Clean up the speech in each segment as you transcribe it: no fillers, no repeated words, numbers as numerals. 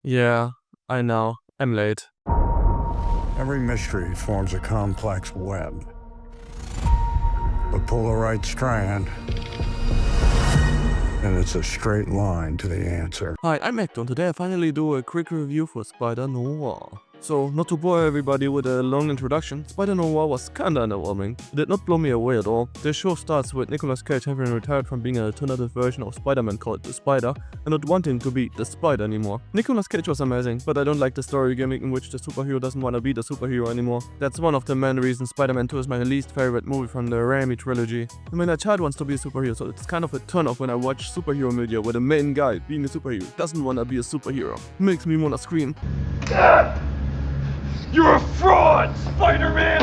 Yeah, I know. I'm late. Every mystery forms a complex web. But pull the right strand, and it's a straight line to the answer. Hi, I'm Hector, and today I finally do a quick review for Spider Noir. So, not to bore everybody with a long introduction, Spider Noir was kinda underwhelming. It did not blow me away at all. The show starts with Nicolas Cage having retired from being an alternative version of Spider-Man called the Spider, and not wanting to be the Spider anymore. Nicolas Cage was amazing, but I don't like the story gimmick in which the superhero doesn't want to be the superhero anymore. That's one of the main reasons Spider-Man 2 is my least favorite movie from the Raimi trilogy. I mean, a child wants to be a superhero, so it's kind of a turn off when I watch superhero media where the main guy, being a superhero, doesn't want to be a superhero. Makes me wanna scream. You're a fraud, Spider-Man!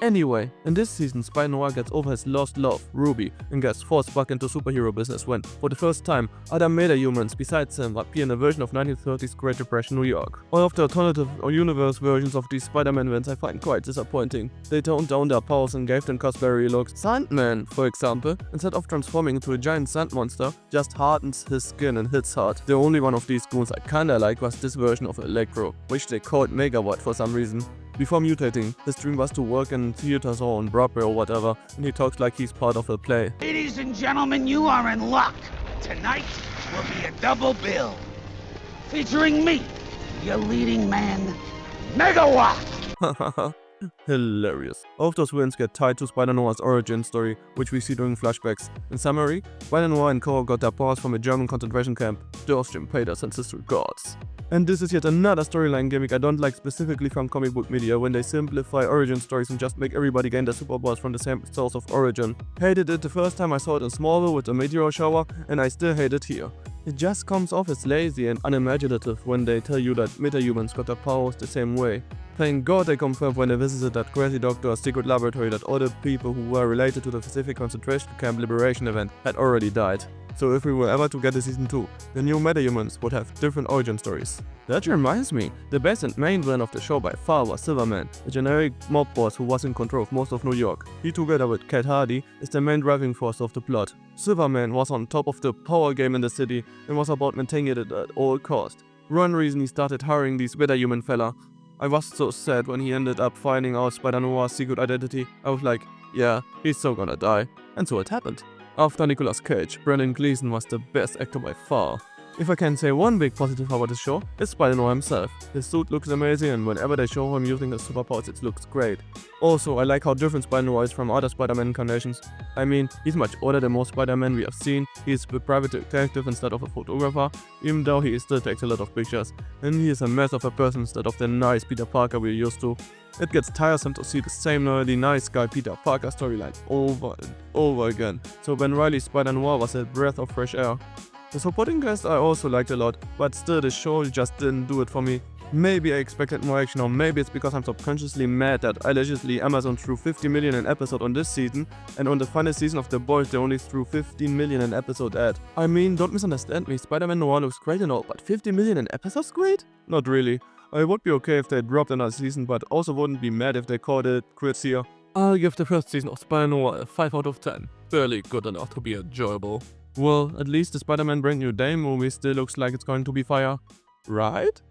Anyway, in this season, Spider Noir gets over his lost love, Ruby, and gets forced back into superhero business when, for the first time, other meta-humans besides him appear in a version of 1930s Great Depression New York. All of the alternative or universe versions of these Spider-Man villains I find quite disappointing. They toned down their powers and gave them cosplay looks. Sandman, for example, instead of transforming into a giant sand monster, just hardens his skin and hits hard. The only one of these goons I kinda like was this version of Electro, which they called Megawatt for some reason. Before mutating, his dream was to work in theaters or on Broadway or whatever, and he talks like he's part of a play. Ladies and gentlemen, you are in luck. Tonight will be a double bill. Featuring me, your leading man, Megawatt! Hilarious. All of those villains get tied to Spider Noir's origin story, which we see during flashbacks. In summary, Spider Noir and Co. got their powers from a German concentration camp. The Austrian paid us and his regards. And this is yet another storyline gimmick I don't like specifically from comic book media, when they simplify origin stories and just make everybody gain their superpowers from the same source of origin. Hated it the first time I saw it in Smallville with the meteor shower, and I still hate it here. It just comes off as lazy and unimaginative when they tell you that metahumans got their powers the same way. Thank God they confirmed when they visited that crazy doctor's secret laboratory that all the people who were related to the Pacific concentration camp liberation event had already died. So if we were ever to get a season 2, the new metahumans would have different origin stories. That reminds me, the best and main villain of the show by far was Silvermane, a generic mob boss who was in control of most of New York. He, together with Cat Hardy, is the main driving force of the plot. Silvermane was on top of the power game in the city and was about maintaining it at all cost. One reason he started hiring these metahuman fella. I was so sad when he ended up finding out Spider Noir's secret identity. I was like, yeah, he's so gonna die. And so it happened. After Nicolas Cage, Brendan Gleeson was the best actor by far. If I can say one big positive about the show, it's Spider Noir himself. His suit looks amazing, and whenever they show him using his superpowers, it looks great. Also, I like how different Spider Noir is from other Spider-Man incarnations. I mean, he's much older than most Spider-Man we have seen, he's a private detective instead of a photographer, even though he still takes a lot of pictures, and he is a mess of a person instead of the nice Peter Parker we're used to. It gets tiresome to see the same nerdy nice guy Peter Parker storyline over and over again, so Ben Reilly's Spider Noir was a breath of fresh air. The supporting cast I also liked a lot, but still the show just didn't do it for me. Maybe I expected more action, or maybe it's because I'm subconsciously mad that allegedly Amazon threw 50 million an episode on this season, and on the final season of The Boys they only threw 15 million an episode ad. I mean, don't misunderstand me, Spider-Man Noir looks great and all, but 50 million an episode's great? Not really. I would be okay if they dropped another season, but also wouldn't be mad if they called it quits here. I'll give the first season of Spider Noir a 5 out of 10. Barely good enough to be enjoyable. Well, at least the Spider-Man Brand New Day movie still looks like it's going to be fire. Right?